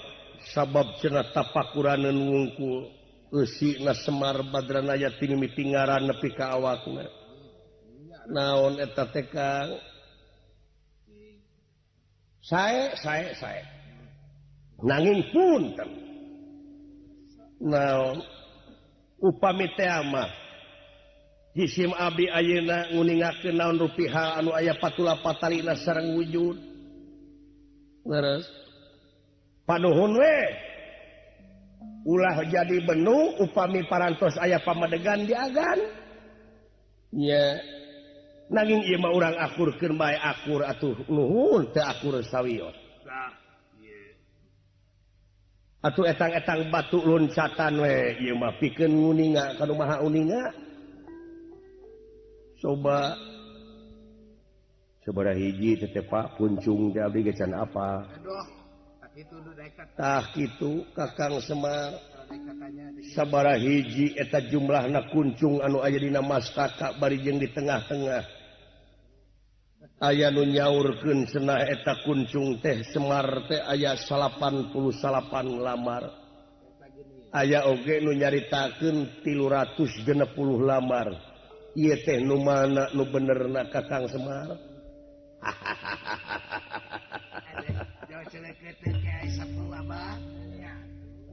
Speaker 2: sabab cenah tapakuraneun wungkul eusina Semar Badranaya tinggi mitingaran nepi ka awakna naon eta teh Kang sae nanging punten naon upami teh mah jisim abdi ayeuna nguningakeun naon rupiah anu aya patula patalina sareng wujud leres panuhun we ulah jadi benu upami parantos aya pamadegan diagan nya nanging ieu mah urang akurkeun bae akur atuh nuhun teu akur sawios atuh etang-etang batu loncatan we ieu mah pikeun nguninga kanu maha uninga coba sabaraha hiji teh Pak puncung teh abdi geus can apa tah kitu Kakang Semar sabaraha hiji eta jumlahna kuncung anu aya dina mastaka bari jeung di tengah-tengah aya nu nyaurkeun cenah eta kuncung teh Semar teh aya 88 lamar aya oge nu nyaritakeun 360 lamar ieu teh nu mana nu benerna Kakang Semar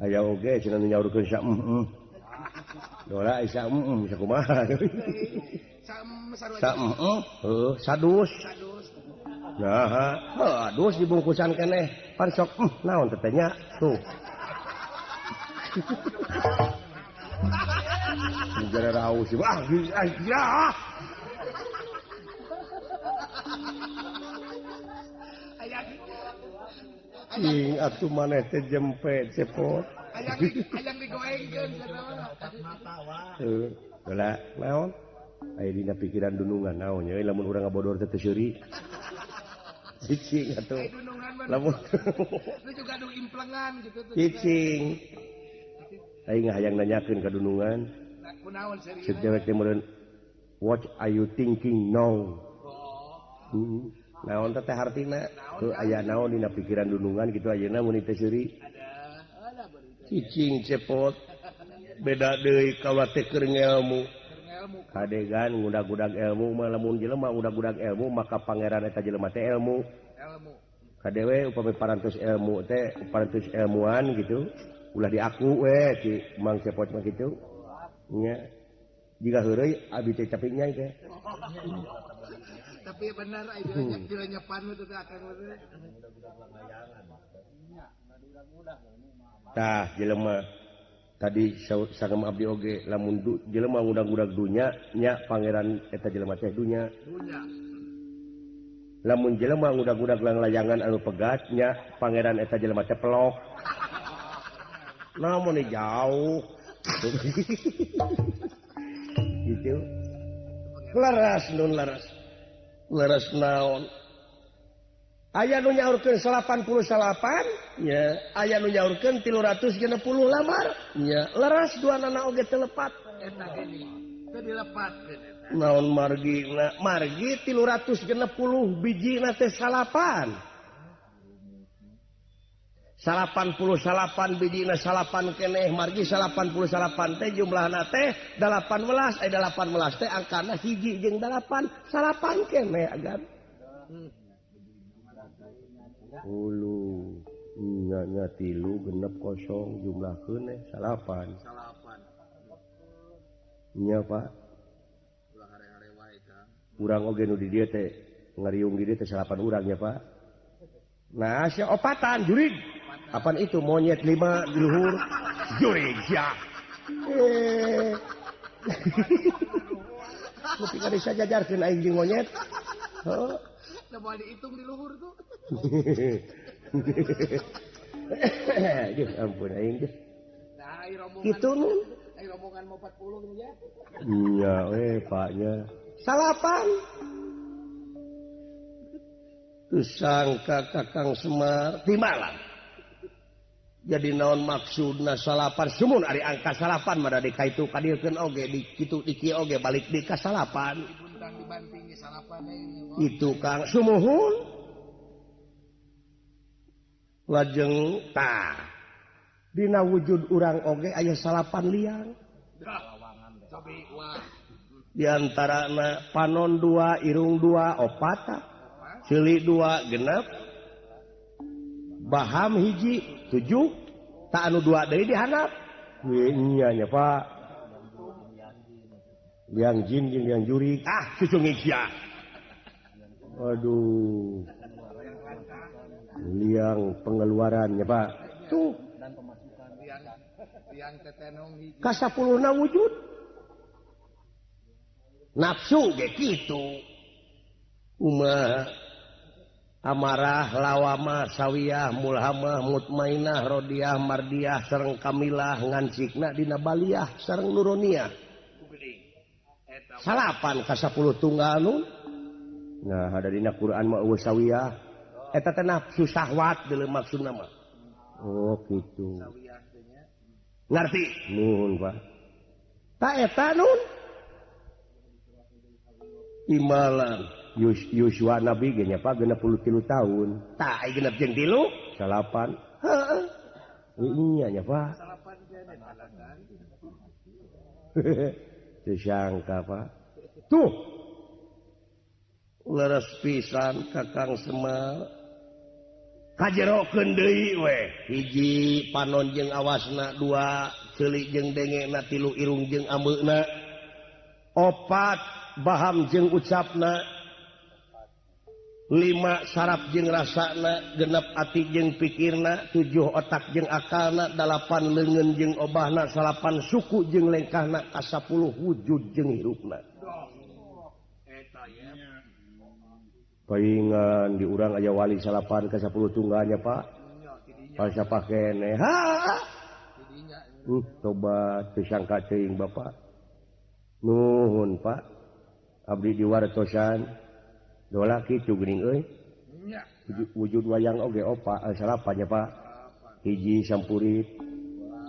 Speaker 2: aya oge cenah nu nyaurkeun sa dola isa sakumaha sa sadus nah adus dibungkusan keneh pan sok naon teh nya tuh negara raus ya ing atuh maneh teh jempet cepot hayang digoengkeun heula naon aya dina pikiran dunungan naon nya lamun urang ngabodor teh teu seuri cicing atuh lamun itu juga anu implengan gitu tuh cicing aing hayang nanyakeun ka dunungan kunaon serius sedewek teh meureun what are you thinking now naon teh hartina teu aya naon dina pikiran dunungan kitu ayeuna mun teh seuri cicing cepot beda deui kaula teh keur ngelmu kadegan ngudag-udag ilmu mah lamun jelema ngudag-udag ilmu maka pangeran eta jelema teh ilmu kadewe upami parantos ilmu teh parantos ilmuwan gitu ulah diaku we ci Mang Cepot mah kitu nya jiga heureuy abi teh caping nyai teh tapi benar aya nyepan teh akan tah jelema tadi sangem abdi oge lamun jelema ngudag-udag dunya nya pangeran eta jelema teh dunya lamun jelema ngudag-udag layangan anu pegat nya pangeran eta jelema teh pelok namun jauh gitu leres nun leres naon aya nu nyaurkeun 88 nya aya nu nyaurkeun 360 lamar nya leres duanana oge teu lepat eta gini teu dilepatkeun eta naon margi 360 bijina teh salapan 88 bijina salapan keneh margi 88 teh jumlahna teh 18 aya 18 teh angkana hiji jeung 8 salapan keneh agan ulu nya 3 genep kosong jumlahkeun salapan nya Pak urang oge nu di dieu teh ngariung di dieu teh salapan urang nya Pak nah sia opatan jurig apaan itu monyet 5 di luhur jurig ya Tapi kan bisa jajarkeun aing jeung monyet. Heeh. Da moal diitung di luhur tuh. Aduh ampun aing deh. Nah, ai rombongan. Kitu nu. Ai rombongan mau 40 gini ya. Iya, Paknya. Salapan. Tusangka Kakang Semar timalan. Jadi naon maksudna salapan sumun ari angka salapan mah da kaitu kadiekeun oge di kitu di kieu oge balik di ka salapan. Dibuntang dibanting ge salapan itu Kang sumuhun. Lajeng tah dina wujud urang oge aya salapan liang. Cobi wah. Di antarana panon 2, irung 2, opata. Ceuli 2 genep. Baham hiji 7 tak anu 2 deui dihandap. Iya nya Pak. Liang jin jeung liang jurik.
Speaker 3: cucu ngiksia.
Speaker 2: Waduh. Liang pengeluarannya, Pak. Tuh. Kasapuluhna wujud.
Speaker 3: Nafsu ge kitu.
Speaker 2: Amarah, lawamah, sawiyah, mulhamah, mutmainah, rodiyah, mardiyah, sareng kamilah, ngancikna dina baliyah, sareng nuroniyah. Salapan ka 10 tunggal nun. Nah, ada dina Quran mah eueuh sawiyah. Eta teh nafsu syahwat deuleu maksudna mah. Oh, kitu.
Speaker 3: Ngarti?
Speaker 2: Nuhun, Pak. Ta eta nun. Imalan Yuswa Nabi ge nya Pak 63 tahun.
Speaker 3: Tah ai genep jeung 3.
Speaker 2: Salapan. Heeh. Iya nya Pak. Disangka Pak. Tuh. Leres pisan Kakang Semar.
Speaker 3: Kajerokeun deui we.
Speaker 2: Hiji panon jeung awasna, 2 ceulik jeung dengena, 3 irung jeung ambeuna, 4 baham jeung ucapna, 5 saraf jeung rasana, 6 ati jeung pikirna, 7 otak jeung akalna, 8 leungeun jeung obahna, 9 suku jeung lengkahna, 10 wujud jeung hirupna. Paingan di urang aya wali 8 ke 10 tunggalnya Pak. Falsafah kene. Coba disangka teuing Bapak. Nuhun Pak. Abdi diwartosan. Dola kitu geuning euy. Wujud wayang oge opa 8 nya Pak. Hiji sampurit.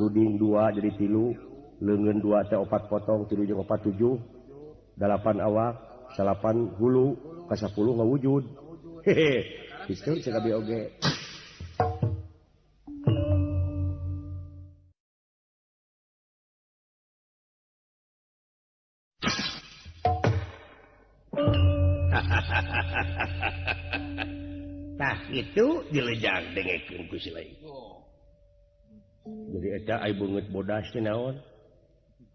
Speaker 2: Tuding 2 jadi 3. Leungeun 2 teh 4 potong, 3 jeung 4 7. 8 awak, 8 hulu. Ka 10 ngawujud. Hehe. Kitu sakabi oge.
Speaker 3: Tah itu dilejang dengekeun ku si lain.
Speaker 2: Jadi eta ai beungeut bodas teh naon?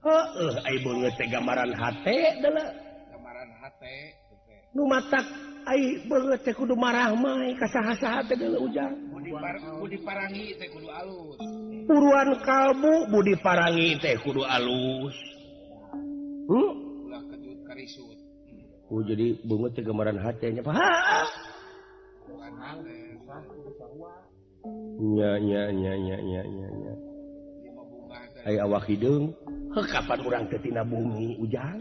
Speaker 3: Heeh, ai beungeut teh gambaran hate deula.
Speaker 4: Gambaran hate.
Speaker 3: Nu matak ai beungeut teh kudu marah mah ka saha-saha teh deuleu ujang.
Speaker 4: Budi parangi teh kudu alus.
Speaker 3: Puruan kalbu budi parangi teh kudu alus.
Speaker 4: Ulah kejut karisut.
Speaker 2: Oh jadi beungeut teh gambaran hate nya Pak.
Speaker 4: Bukan hate.
Speaker 2: Nya. Ai awak hideung.
Speaker 3: Kapan urang teh tina bumi ujang?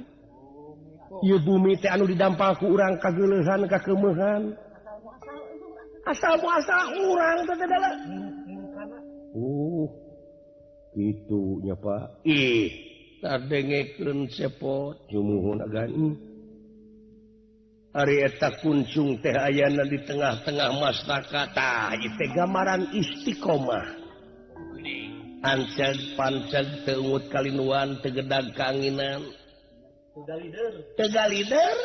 Speaker 2: Ieu bumi teh anu didampal ku urang kageuleuhan kakeumehan.
Speaker 3: Asal muasal urang teh adalah.
Speaker 2: Kitu nya Pak.
Speaker 3: Ih, tadengekeun sepot
Speaker 2: Jumuhun agan.
Speaker 3: Ari eta kuncung teh ayana di tengah-tengah masyarakat. Tah ieu teh gambaran istiqomah. Anceg panceg teu umut kalinuan teu gedag kaanginan. Tegalider.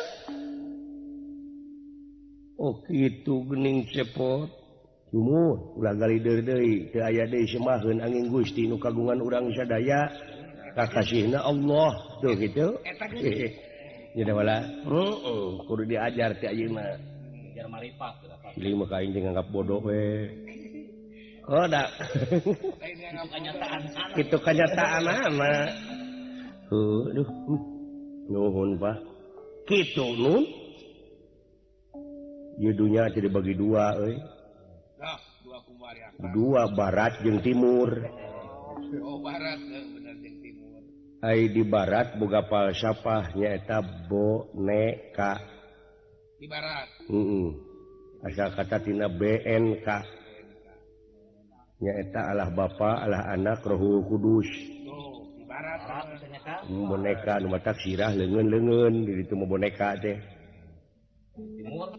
Speaker 2: Oh kitu geuning cepot. Jumuh ulah galider deui, teu aya deui semaheun angin Gusti nu kagungan urang sadaya. Kakasihna Allah tuh kitu. Nya da wala. Kudu diajar ti ayeuna.
Speaker 4: Biar marifat.
Speaker 2: Ciling mah kaing teh nganggap bodoh we.
Speaker 3: Oh da.
Speaker 4: Ini anggap kenyataan sana.
Speaker 3: Itu kenyataanana.
Speaker 2: Aduh. Nuhun Pak.
Speaker 3: Kitu nun.
Speaker 2: Ieu dunya teh dibagi 2 euy.
Speaker 4: Dah, 2 kumari akal.
Speaker 2: 2 barat jeung timur.
Speaker 4: Oh, barat bener jeung timur.
Speaker 2: Ai di barat boga falsafah nyaeta boneka.
Speaker 4: Di barat.
Speaker 2: Asal kata tina BNK. Nyaeta Allah Bapa, Allah Anak, Rohul Kudus.
Speaker 4: Tuh, di barat ternyata.
Speaker 2: Boneka nu matak sirah leungeun-leungeun di ditu mah boneka teh.
Speaker 4: Timur.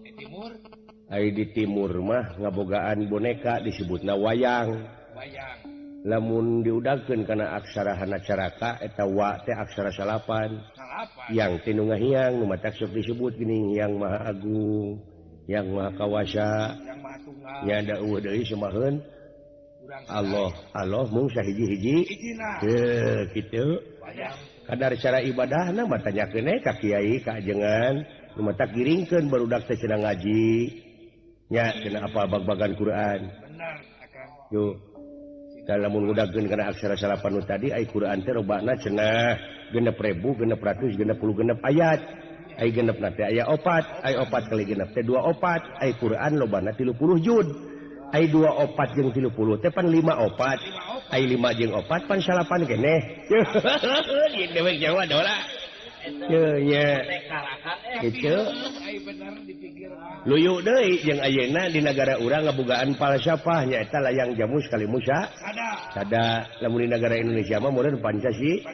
Speaker 2: Ai di timur mah ngabogaan boneka disebutna wayang.
Speaker 4: Bayang.
Speaker 2: Lamun diudagkeun kana aksara hanacaraka eta wa teh aksara 8.
Speaker 4: Salapan.
Speaker 2: Yang teh nu ngahiang nu matak sok disebut geuning Yang Maha Agung, Yang Maha Kawasa.
Speaker 4: Yang maha tunggal.
Speaker 2: Nya da eueuh deui semaheun
Speaker 4: Urang
Speaker 2: Allah mung sahiji-hiji.
Speaker 4: Ijina.
Speaker 2: Teu kitu.
Speaker 4: Bayang.
Speaker 3: kadar cara ibadahna matanya kene ka kiai kajengan mata giringkeun barudak teh cenah ngaji nya cenah apa bag-bagan Quran
Speaker 4: benar akan
Speaker 3: yuk kalau mengudahkan karena aksara salapan tadi ay Quran teh robana cenah 6.000 600 60 ayat ay genep nate aya opat ay opat kali genep teh 2 opat ay Quran lobana 30 juz ay 2 opat jeung 30 teh pan 5 opat ay 5 jeung opat pan salapan keneh dewek Jawa dola nya gitu
Speaker 4: ai benar dipikir
Speaker 3: luyu deui jeung ayeuna di negara urang ngabogaan falsafah nya eta layang jamu sekali musa sada lamun di negara Indonesia mah modern Pancasila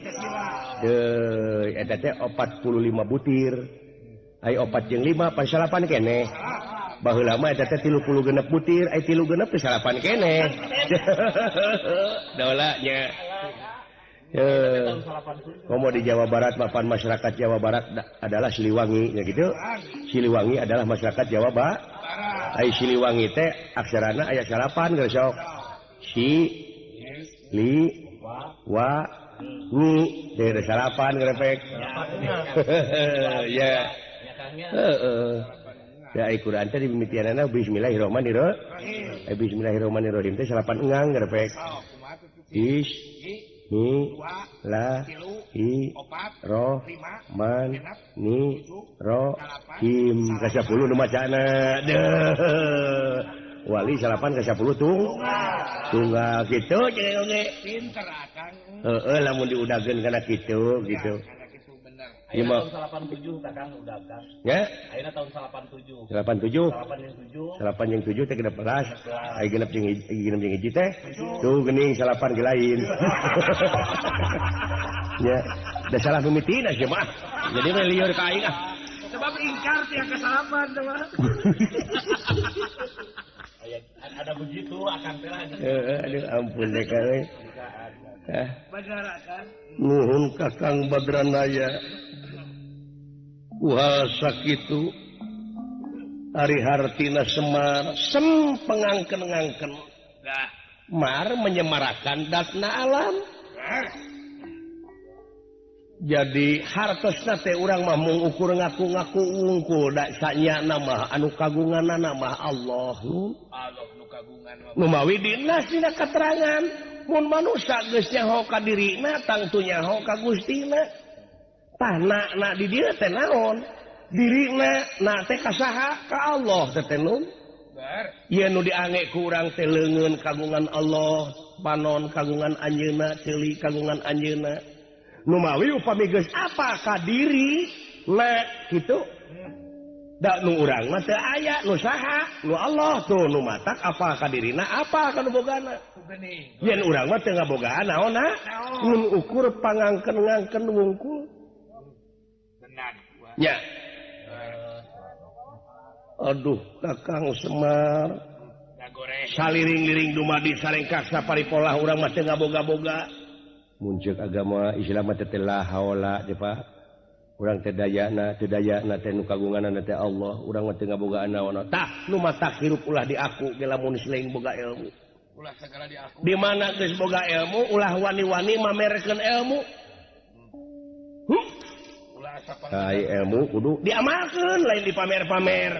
Speaker 3: deui eta teh 45 butir ai 4 jeung 5 pan salapan keneh baheula mah eta teh 30 genep butir ai 3 genep teh salapan keneh daola nya Komo di Jawa Barat mapan masyarakat Jawa Barat adalah Siliwangi ya gitu. Siliwangi adalah masyarakat Jawa Barat. Ai Siliwangi teh aksarana aya salapan geus sok. Si li wa ni teh salapan grepek. Ya. Heeh. Ya ai Quran teh dimimitianana bismillahirrahmanirrahim. Bismillahirrahmanirrahim teh salapan engang grepek. Is ni la i ro man ni ro him ka 10 nu macana deuh wali salapan ka 10 tunggal kitu jeung oge
Speaker 4: pinter akan
Speaker 3: heeh lamun diudahkeun kana kitu gitu
Speaker 1: Ayeuna tahun 87 Kakang udah kan.
Speaker 3: Ya?
Speaker 1: Ayeuna tahun 87.
Speaker 3: 87.
Speaker 1: 8 yang 7.
Speaker 3: 8 yang 7 teh genep 11. Ai genep jeung hiji teh. Tuh geuning salapan ge lain. Ya, da salah mimitina sih mah. Jadi mah lieur ka aing ah.
Speaker 4: sebab ingkar tiap kesalahan teman
Speaker 1: Ada begitu akan teh.
Speaker 3: Aduh ampun deh kali.
Speaker 4: benar akan
Speaker 3: Nuhun Kakang Badranaya. Kuasa kitu Ari Hartina Semar pengangken-ngangken mar menyemarakan datna alam. Jadi hartosna teh urang mah mung ukur ngaku-ngaku unggul da sanya nama anu kagunganna mah Allah nu
Speaker 4: kagungan
Speaker 3: nu mawi dina sina katerangan mun manusia geus nyaho ka dirina tangtu nyaho ka Gustina. Tah na di dieu teh naon? Dirina na teh ka saha? Ka Allah teh nun. Ieu nu diange ku urang teh leungeun kagungan Allah, panon kagungan anjeunna, ceuli kagungan anjeunna. Nu mawi upami geus apa ka diri na kitu. Da nu urang mah teu aya nu saha? Nu Allah tuh nu matak apa ka dirina, apa ka nu bogana. Yen urang mah teu ngabogaan naonna? Mun ukur pangangken-ngangken wungkul. Ya. Aduh, Kakang Semar. Saliring-liring dumadi sarengkak saparipolah urang mah teu ngaboga-boga. Muncul agama Islam teh telah haula teh Pak. Urang teh dayana teh nu kagunganna teh Allah, urang mah teu ngabogaan naon. Tah, nu matak hirup ulah di aku ge lamun selain boga ilmu.
Speaker 4: ulah segala di aku
Speaker 3: Di mana geus boga ilmu ulah wani-wani mamerkeun ilmu.
Speaker 4: ulah asa
Speaker 3: Ai ilmu kudu diamalkeun lain dipamer-pamer.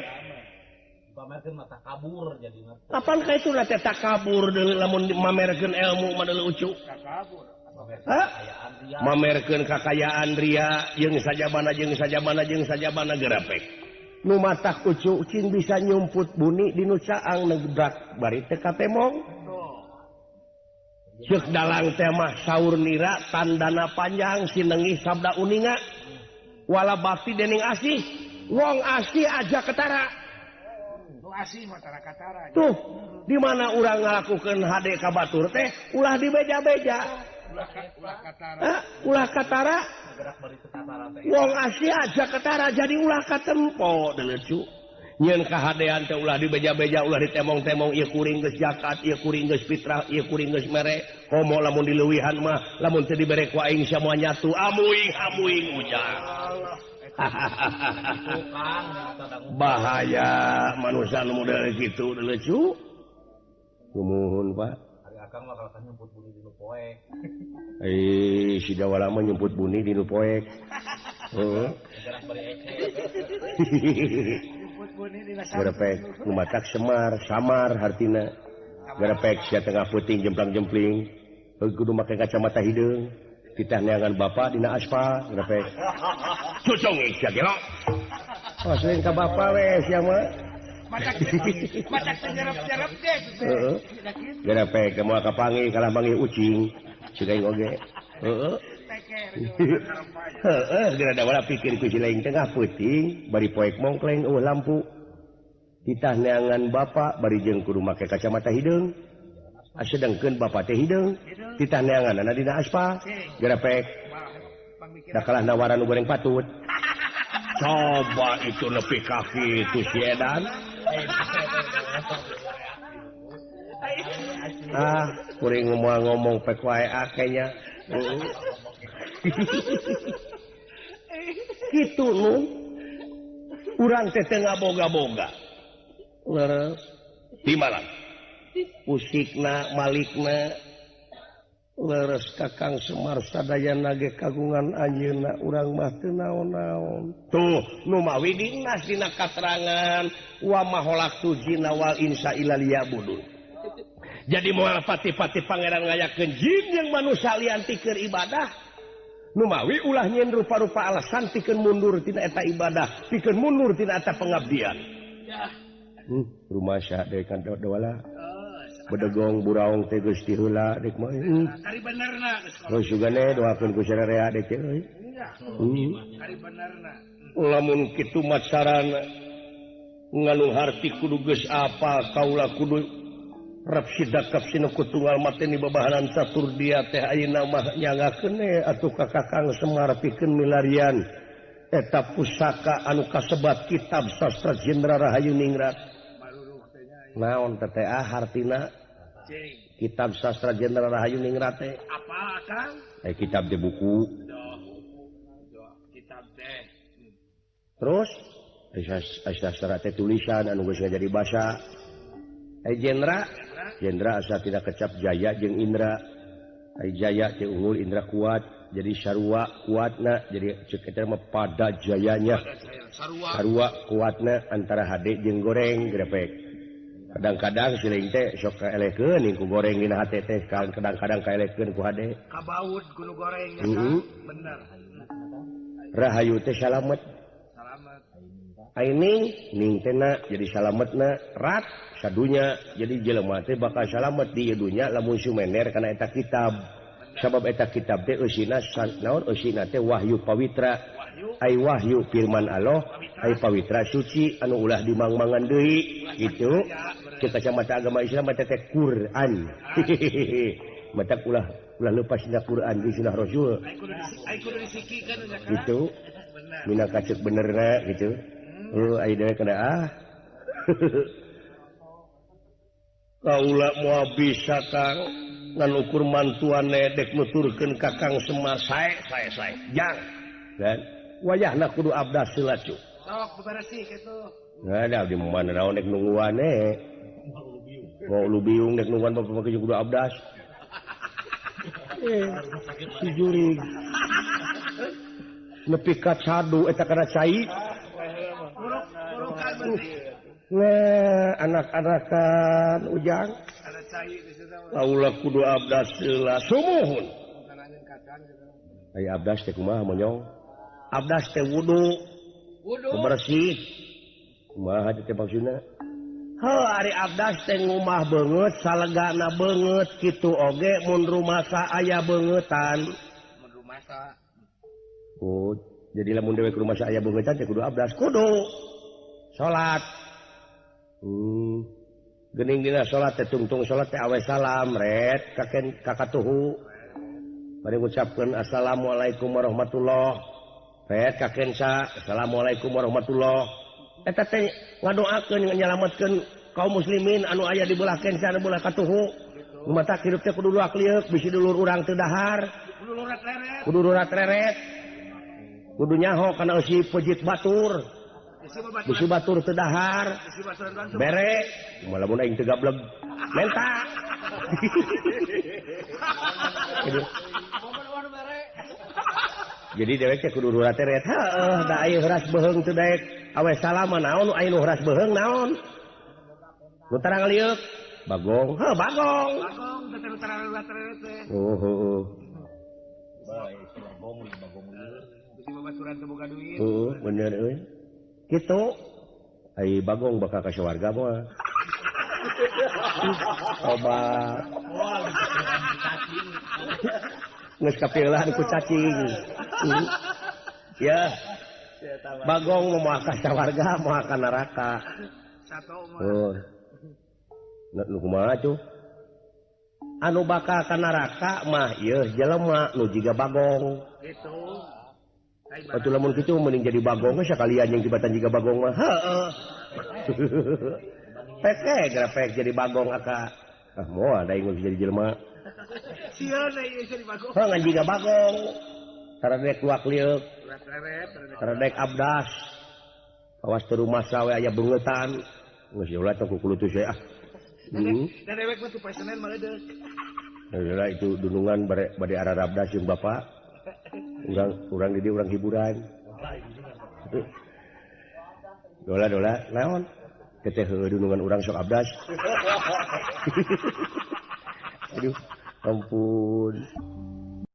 Speaker 1: Pamerkeun mah takabur jadi mah.
Speaker 3: Kapan ka itu teh takabur deui lamun mamerkeun ilmu mah deui ucu.
Speaker 4: kabur
Speaker 3: Mamerkeun kakayaan ria jeung sajabana gerapek. Nu matak ucu cing bisa nyumput buni dinu caang negdak bari teh katemong. Ceuk dalang teh mah saur nira tandana panjang sinengih sabda uninga. Wala bakti dening asih. Wong asih aja ketara.
Speaker 4: nu asih mata katara
Speaker 3: Tuh, di mana urang ngalakukeun hade ka batur teh ulah dibeja-beja.
Speaker 4: ulah katara
Speaker 3: Ulah katara.
Speaker 1: Gerak bari teu katara teh.
Speaker 3: Wong asli aja ketara jadi ulah katempo delecu. Nyeun kahadean teh ulah dibeja-beja ulah ditemong-temong ieu kuring geus zakat ieu kuring geus fitrah ieu kuring geus mere komo lamun dileuwihan mah lamun teu dibere ku aing semua nyatu amuing ujang. Bahaya manusia nu model kitu delecu. Kumuhun Pak.
Speaker 2: Si Jawa lama nyebut buni di nu poek. Garapek nu matak samar hartina. Garapek sia tengah puting jemplang-jempling. Kudu make kacamata hideung. Titah neangan bapa dina aspal garapek. Cucung sia gelo. Sering ka bapa we sia mah.
Speaker 4: Matak nyerep-nyerep deh.
Speaker 2: Garapek moal kapangi kalah mangi ucing. Sigaing oge. Gerada wala pikir ku cilaing tengah puting bari poek mongkleng lampu. Titah neangan bapa bari jeung kudu make kacamata hideung. Asedengkeun bapa teh hideung. Titah neanganna dina aspal. Garapek. Da kalah nawaran nu goreng patut. Coba itu nepi kaki itu si Edan. Kuring ngomong pek wae akenya. Kitu nu. Urang teh teu ngaboga-boga. Leres. Di mana? Usikna, malikna. Leres Kakang Semar sadayana ge kagungan anjeunna urang mah teu naon-naon. Tuh, nu mawi dinas dina katerangan wa maholak tujina wal insa ila liyabudun. Jadi moal pati-pati pangeran ngayakeun jin jeung manusia lian tikeun ibadah. Nu mawi ulah nyieun rupa-rupa alasan pikeun mundur tina eta ibadah, pikeun mundur tina eta pengabdian. Rumah sia deui kan dewala. Bedegong buraung teh geus ti heula dek mah.
Speaker 4: Kari benerna.
Speaker 2: Terus sugane doakeun ku sararea dek euy.
Speaker 4: Kari benerna.
Speaker 2: Lamun kitu macarana nganu harti kudu geus apal kaula kudu rep sidakap sinuku tunggal mateni babahanan catur dia teh ayeuna mah nyangakeun atuh ka Kakang Semar pikeun milarian eta pusaka anu kasebat kitab sastra Jenderal Rahayu Ningrat. Naon teh hartina kitab sastra Jenderal Rahayu Ningrat teh
Speaker 4: apa Kang?
Speaker 2: Kitab di buku.
Speaker 4: Kitab teh.
Speaker 2: Terus sastra teh tulisan anu geus jadi basa. Jendra asa tidak kecap Jaya jeung Indra. Jaya teh unggul, Indra kuat. Jadi sarua kuatna, jadi ceuk eta mah pada jayanya. Sarua kuatna antara hade jeung goreng grepek. Kadang-kadang siling teh sok kaelekeun ku goreng dina hate teh, kadang-kadang kaelekeun ku hade.
Speaker 4: Kabaud kudu goreng ya. Bener.
Speaker 2: Rahayu teh salamet.
Speaker 4: Salamet.
Speaker 2: Ning teh jadi salametna rat sadunya jadi jelema teh bakal salamet di dunya lamun sumener kana eta kitab. Sabab eta kitab teh eusina naon eusina teh wahyu pawitra. Ai wahyu firman Allah, ai pawitra suci anu ulah dimangmangan deui gitu. Cek kacamata agama Islam teh Quran. Matak ulah leupas dina Quran di sunnah Rasul.
Speaker 4: Ai kudu disikikeun nya Kang.
Speaker 2: Gitu. Mina kacek benerna gitu. Ai dewe kana Kaula moal bisa Kang ngan ukur mantuane dek nuturkeun Kakang Semar sae. Jang. Dan wayahna kudu abdas heula cu.
Speaker 4: Sok beberesih kitu.
Speaker 2: Ada di mana naon dek nungguane. Mau lu biung dek nungguan bapak kudu abdas. Si jurig. Nepi ka cadu eta kana cai. Anak-anakan ujang. Kaula kudu abdas heula sumuhun. Aya abdas teh kumaha monyong? Abdas teh wudu. Bersih. Kumaha teh maksudna? Ari abdas teh ngumah beungeut, salegana beungeut kitu oge mun rumasa aya beungetan.
Speaker 4: Mun rumasa.
Speaker 2: Oh, jadi lamun dewe ke rumasa aya beungetan teh kudu abdas, kudu salat. Geuning dina salat teh tungtung salat teh awe salam red kaken kakatuhu. Bari ngucapkeun assalamualaikum warahmatullahi. Red kaken sa assalamualaikum warahmatullahi. Eta teh ngadoakeun nyalametkeun kaum muslimin anu aya di beulah kenca anu beulah katuhu. Mata hirup teh kudu luak liuk bisi dulur urang teu dahar. Kudu lurat reret. Kudu nyaho kana eusi pejit batur. Bisi batur teu dahar. Bere. Malah mun aing teu gablek. Menta.
Speaker 3: Jadi deweknya kudu rula teret. Heeh, da aya heuras beheung teu daek. Awe salaman naon aya nu heuras beheung naon? Nu tarang liuk. Bagong. Heuh, bagong.
Speaker 4: Bagong teter-teter teh.
Speaker 3: Oh, heuh.
Speaker 4: Jadi babaturan teu boga duit.
Speaker 3: Heeh, bener euy. Kitu. Ai bagong bakal ka warga mah. Obat. Nges kapieulan ku cacing. Ya. Bagong mau ka warga, mau ka neraka.
Speaker 4: Sato mah.
Speaker 3: Oh. Nu kumaha tuh? Anu bakal ka neraka mah ieu jelema nu jiga bagong.
Speaker 4: Gitu.
Speaker 3: Atuh lamun kitu mending jadi bagong sakalian yang tibatan jiga bagong mah. Heeh. Peke grafek jadi bagong aka. Ah moal da ingus jadi jelema.
Speaker 4: Sieun ieu jadi bagong.
Speaker 3: Heuh ngan jiga bagong. Taradek luak liuk,
Speaker 4: Teret.
Speaker 3: taradek abdas. Awas teu rumah sawe aya beungetan. Geus ulah tong kukulutus we ah.
Speaker 4: Dan dewek mah supaya Senin maleudeuh.
Speaker 3: Nah, itu dunungan bade ararabdas jeung bapak. Urang di dieu urang hiburan. Dola naon? Teteh dunungan urang sok abdas. Aduh, ampun.